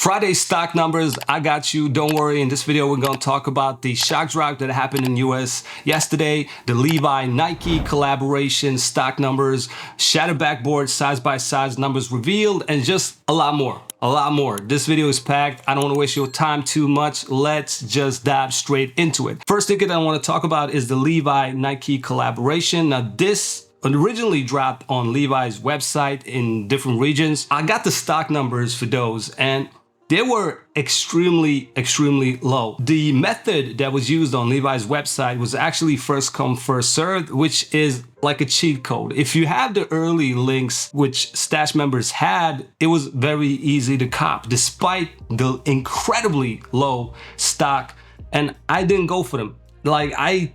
Friday stock numbers, I got you, don't worry. In this video, we're gonna talk about the shock drop that happened in US yesterday, the Levi Nike collaboration stock numbers, shattered backboard size by size numbers revealed, and just a lot more. This video is packed. I don't want to waste your time too much. Let's just dive straight into it. First thing that I want to talk about is the Levi Nike collaboration. Now this originally dropped on Levi's website in different regions. I got the stock numbers for those and they were extremely low. The method that was used on Levi's website was actually first come, first served, which is like a cheat code. If you have the early links, which Stash members had, it was very easy to cop despite the incredibly low stock. And I didn't go for them. Like I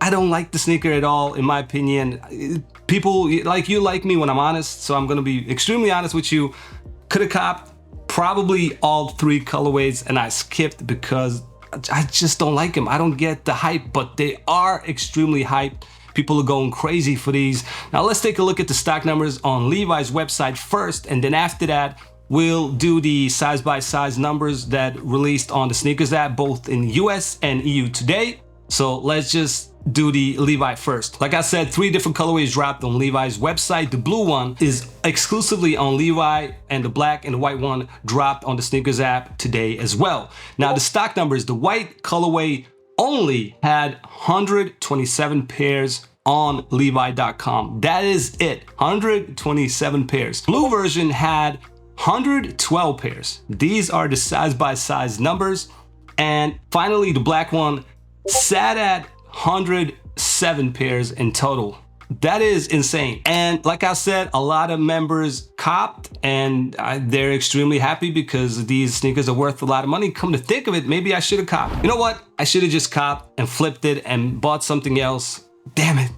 don't like the sneaker at all, in my opinion. People like you like me when I'm honest, so I'm gonna be extremely honest with you. Could have copped probably all three colorways and I skipped because I just don't like them. I don't get the hype, but they are extremely hyped. People are going crazy for these. Now let's take a look at the stock numbers on Levi's website first, and then after that, we'll do the size by size numbers that released on the SNKRS app, both in US and EU today. So let's just do the Levi first. Like I said, 3 different colorways dropped on Levi's website. The blue one is exclusively on Levi, and the black and the white one dropped on the SNKRS app today as well. Now the stock numbers, the white colorway only had 127 pairs on Levi.com. That is it, 127 pairs. Blue version had 112 pairs. These are the size by size numbers. And finally, the black one sat at 107 pairs in total. That is insane. And like I said, a lot of members copped and they're extremely happy because these sneakers are worth a lot of money. Come to think of it, maybe I should have copped. You know what? I should have just copped and flipped it and bought something else. Damn it.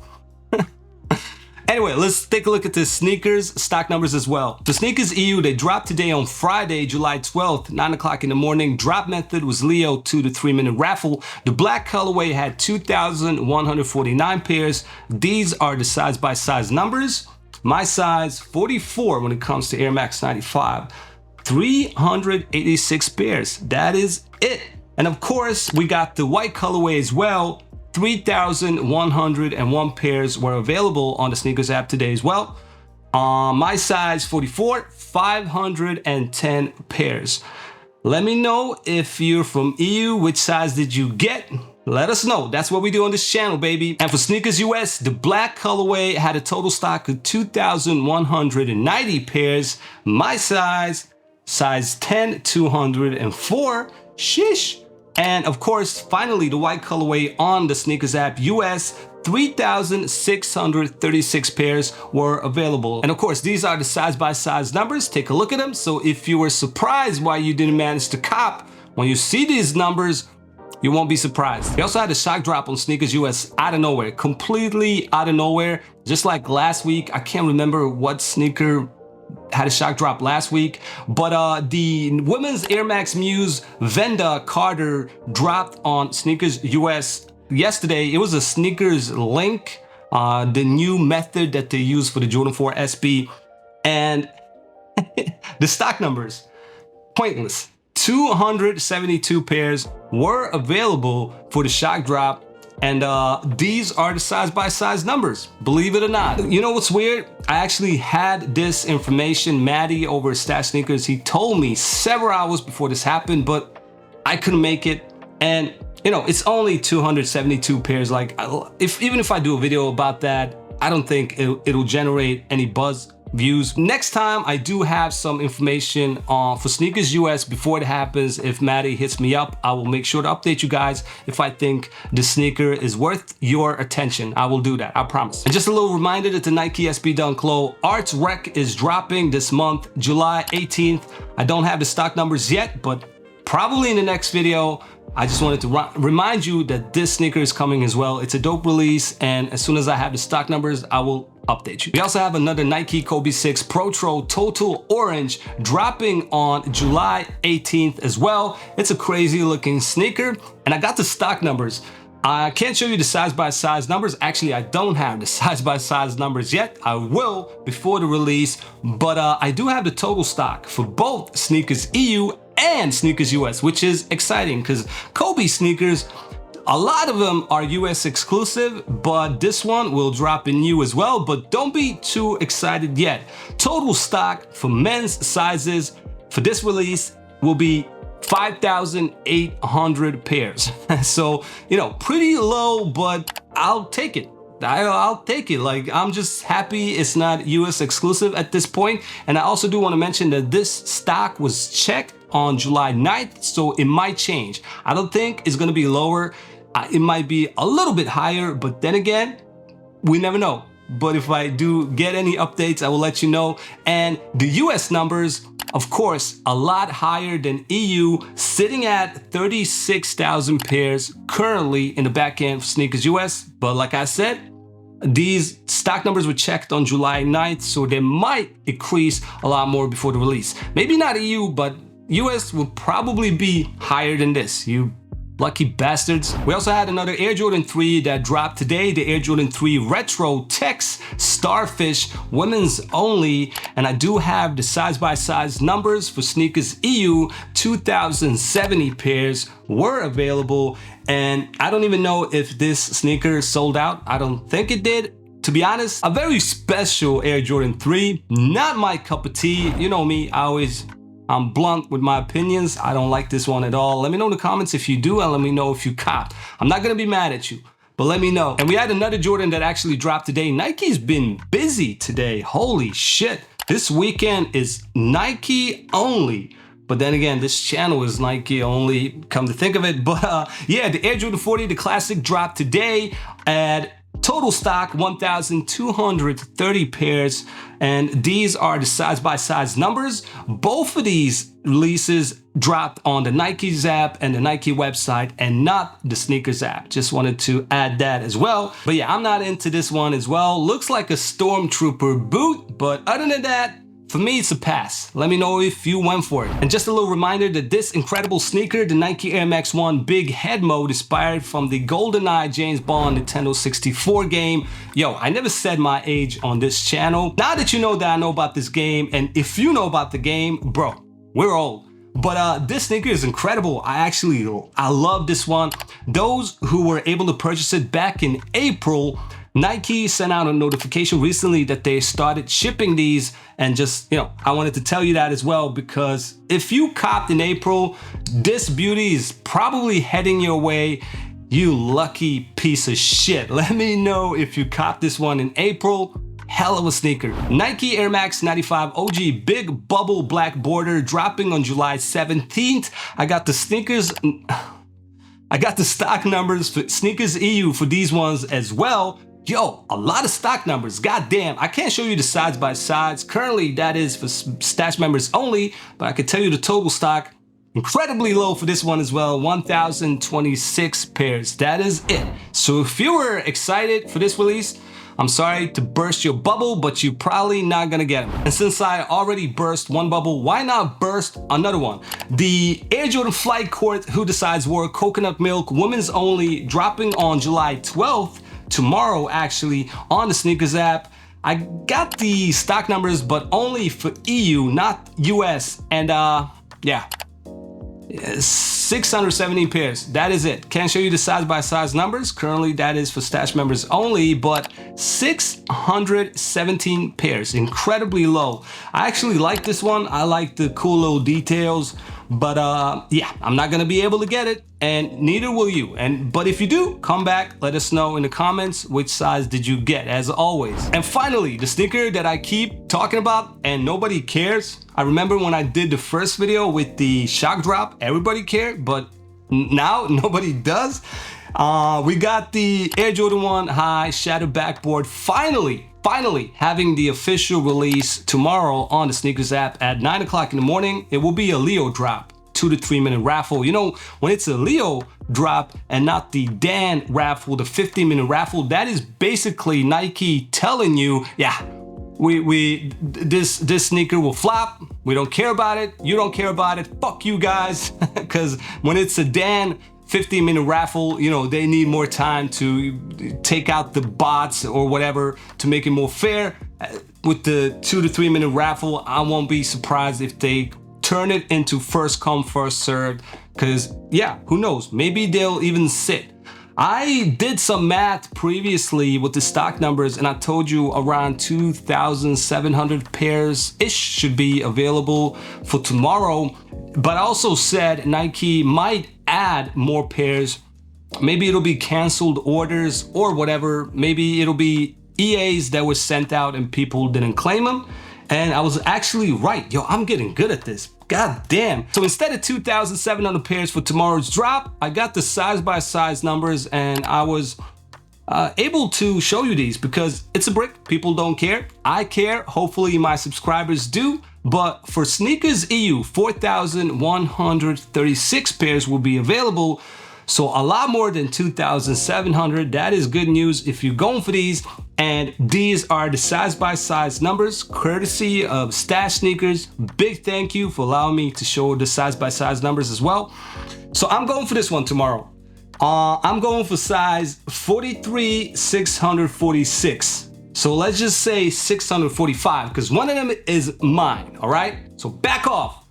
Anyway, let's take a look at the SNKRS stock numbers as well. The SNKRS EU, they dropped today on Friday, July 12th, 9 o'clock in the morning. Drop method was Leo 2 to 3 minute raffle. The black colorway had 2,149 pairs. These are the size by size numbers. My size 44 when it comes to Air Max 95. 386 pairs. That is it. And of course, we got the white colorway as well. 3,101 pairs were available on the SNKRS app today as well. My size 44, 510 pairs. Let me know if you're from EU, which size did you get? Let us know. That's what we do on this channel, baby. And for SNKRS US, the black colorway had a total stock of 2,190 pairs. My size 10, 204. Shish. And of course, finally, the white colorway on the SNKRS app US, 3,636 pairs were available. And of course, these are the size by size numbers. Take a look at them. So if you were surprised why you didn't manage to cop, when you see these numbers, you won't be surprised. They also had a shock drop on SNKRS US out of nowhere, completely out of nowhere. Just like last week, I can't remember what sneaker had a shock drop last week, but the women's Air Max MUSE VENEDA Carter dropped on SNKRS US yesterday. It was a SNKRS link, the new method that they use for the Jordan 4 SB, and the stock numbers, pointless. 272 pairs were available for the shock drop. And these are the size by size numbers, believe it or not. You know what's weird? I actually had this information, Maddie over at Stash Sneakers. He told me several hours before this happened, but I couldn't make it. And you know, it's only 272 pairs. Like even if I do a video about that, I don't think it'll generate any buzz views. Next time I do have some information for SNKRS US before it happens. If Maddie hits me up, I will make sure to update you guys. If I think the sneaker is worth your attention, I will do that, I promise. And just a little reminder that the Nike SB Dunk Low Arts Rec is dropping this month, July 18th. I don't have the stock numbers yet, but probably in the next video. I just wanted to remind you that this sneaker is coming as well. It's a dope release, and as soon as I have the stock numbers, I will update you. We also have another Nike Kobe 6 Protro Total Orange dropping on July 18th as well. It's a crazy looking sneaker, and I got the stock numbers. I can't show you the size by size numbers. Actually, I don't have the size by size numbers yet. I will before the release, but I do have the total stock for both SNKRS EU and Sneakers US, which is exciting because Kobe sneakers, a lot of them are US exclusive, but this one will drop in EU as well. But don't be too excited yet. Total stock for men's sizes for this release will be 5,800 pairs. So, you know, pretty low, but I'll take it. I'll take it. Like, I'm just happy it's not US exclusive at this point. And I also do want to mention that this stock was checked on July 9th, so it might change. I don't think it's going to be lower. It might be a little bit higher, but then again, we never know. But if I do get any updates, I will let you know. And the US numbers, of course, a lot higher than EU, sitting at 36,000 pairs currently in the back end for Sneakers US. But like I said, these stock numbers were checked on July 9th, so they might increase a lot more before the release. Maybe not EU, but US will probably be higher than this. You lucky bastards. We also had another Air Jordan 3 that dropped today, the Air Jordan 3 Retro Tex Starfish, women's only. And I do have the size-by-size numbers for Sneakers EU. 2,070 pairs were available. And I don't even know if this sneaker sold out. I don't think it did. To be honest, a very special Air Jordan 3. Not my cup of tea. You know me, I'm blunt with my opinions. I don't like this one at all. Let me know in the comments if you do, and let me know if you copped. I'm not gonna be mad at you, but let me know. And we had another Jordan that actually dropped today. Nike's been busy today. Holy shit. This weekend is Nike only. But then again, this channel is Nike only, come to think of it. But yeah, the Air Jordan 40, the classic, dropped today at total stock 1,230 pairs, and these are the size-by-size numbers. Both of these releases dropped on the Nike's app and the Nike website, and not the Sneakers app. Just wanted to add that as well. But yeah, I'm not into this one as well. Looks like a Stormtrooper boot, but other than that, for me, it's a pass. Let me know if you went for it. And just a little reminder that this incredible sneaker, the Nike Air Max 1 Big Head Mode, inspired from the GoldenEye James Bond Nintendo 64 game. Yo, I never said my age on this channel. Now that you know that I know about this game, and if you know about the game, bro, we're old. But this sneaker is incredible. I love this one. Those who were able to purchase it back in April, Nike sent out a notification recently that they started shipping these, and just, you know, I wanted to tell you that as well, because if you copped in April, this beauty is probably heading your way. You lucky piece of shit. Let me know if you copped this one in April. Hell of a sneaker. Nike Air Max 95 OG Big Bubble Black Border dropping on July 17th. I got the stock numbers for Sneakers EU for these ones as well. Yo, a lot of stock numbers. God damn, I can't show you the sides by sides. Currently, that is for Stash members only, but I can tell you the total stock. Incredibly low for this one as well, 1,026 pairs. That is it. So if you were excited for this release, I'm sorry to burst your bubble, but you're probably not gonna get them. And since I already burst one bubble, why not burst another one? The Air Jordan Flight Court Who Decides War Coconut Milk Women's Only, dropping on July 12th, tomorrow actually, on the Sneakers app. I got the stock numbers, but only for EU, not US. And yeah, 670 pairs. That is it. Can't show you the size by size numbers. Currently, that is for Stash members only, but 617 pairs. Incredibly low. I actually like this one. I like the cool little details, but yeah, I'm not gonna be able to get it, and neither will you. But if you do, come back, let us know in the comments which size did you get, as always. And finally, the sneaker that I keep talking about and nobody cares. I remember when I did the first video with the shock drop, everybody cared, but now nobody does. We got the Air Jordan 1 High Shadow Backboard finally having the official release tomorrow on the Sneakers app at 9 o'clock in the morning. It will be a Leo drop, 2 to 3 minute raffle. You know, when it's a Leo drop and not the Dan raffle, the 15-minute raffle, that is basically Nike telling you, yeah, this sneaker will flop. We don't care about it. You don't care about it. Fuck you guys. Because when it's a Dan 15-minute raffle, you know, they need more time to take out the bots or whatever to make it more fair. With the 2 to 3 minute raffle, I won't be surprised if they turn it into first come, first served. Because yeah, who knows? Maybe they'll even sit. I did some math previously with the stock numbers and I told you around 2,700 pairs-ish should be available for tomorrow. But I also said Nike might add more pairs. Maybe it'll be canceled orders or whatever. Maybe it'll be EAs that were sent out and people didn't claim them. And I was actually right. Yo, I'm getting good at this. God damn. So instead of 2,700 pairs for tomorrow's drop, I got the size by size numbers and I was able to show you these because it's a brick. People don't care. I care. Hopefully my subscribers do. But for Sneakers EU, 4,136 pairs will be available. So a lot more than 2,700. That is good news if you're going for these. And these are the size by size numbers, courtesy of Stash Sneakers. Big thank you for allowing me to show the size by size numbers as well. So I'm going for this one tomorrow. I'm going for size 43, 646. So let's just say 645 because one of them is mine, all right? So back off.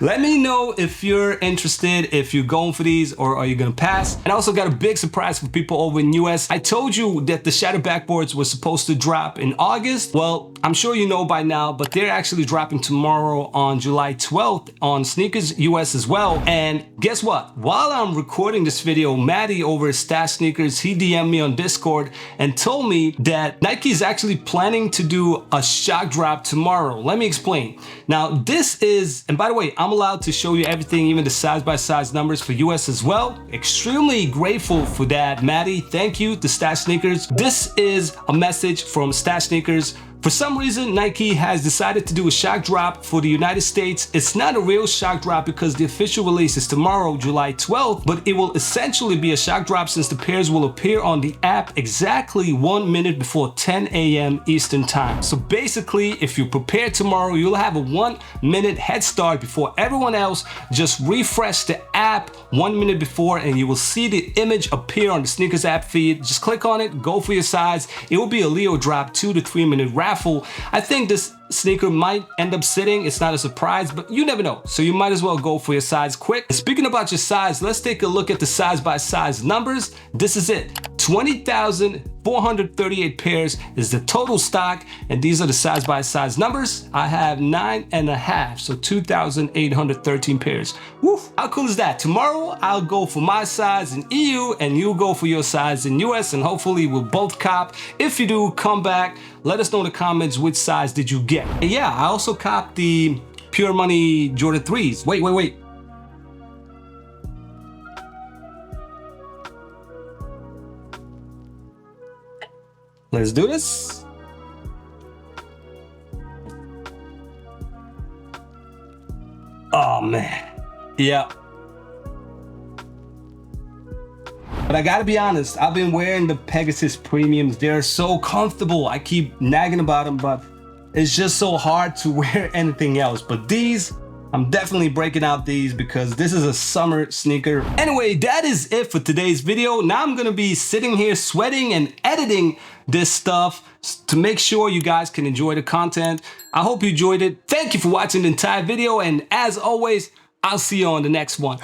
Let me know if you're interested, if you're going for these or are you gonna pass. And I also got a big surprise for people over in US. I told you that the Shadow Backboards were supposed to drop in August. Well, I'm sure you know by now, but they're actually dropping tomorrow on July 12th on Sneakers US as well. And guess what? While I'm recording this video, Maddie over at Stash Sneakers, he DM'd me on Discord and told me that Nike is actually planning to do a shock drop tomorrow. Let me explain. Now, this is, and by the way, I'm allowed to show you everything, even the size by size numbers for US as well. Extremely grateful for that, Maddie. Thank you to Stash Sneakers. This is a message from Stash Sneakers. For some reason, Nike has decided to do a shock drop for the United States. It's not a real shock drop because the official release is tomorrow, July 12th, but it will essentially be a shock drop since the pairs will appear on the app exactly 1 minute before 10 a.m. Eastern time. So basically, if you prepare tomorrow, you'll have a 1 minute head start before everyone else. Just refresh the app 1 minute before and you will see the image appear on the Sneakers app feed. Just click on it, go for your size. It will be a Leo drop 2 to 3 minute raffle. I think this sneaker might end up sitting. It's not a surprise, but you never know. So you might as well go for your size quick. Speaking about your size, let's take a look at the size by size numbers. This is it. 20,438 pairs is the total stock, and these are the size by size numbers. I have 9.5, so 2,813 pairs. Woo! How cool is that? Tomorrow I'll go for my size in EU and you go for your size in US, and hopefully we'll both cop. If you do, come back. Let us know in the comments which size did you get. And yeah, I also copped the Pure Money Jordan 3s. Wait. Let's do this. Oh man, yeah. But I gotta be honest, I've been wearing the Pegasus Premiums. They're so comfortable. I keep nagging about them, but it's just so hard to wear anything else. But these, I'm definitely breaking out these because this is a summer sneaker. Anyway, that is it for today's video. Now I'm gonna be sitting here sweating and editing this stuff to make sure you guys can enjoy the content. I hope you enjoyed it. Thank you for watching the entire video, and as always, I'll see you on the next one.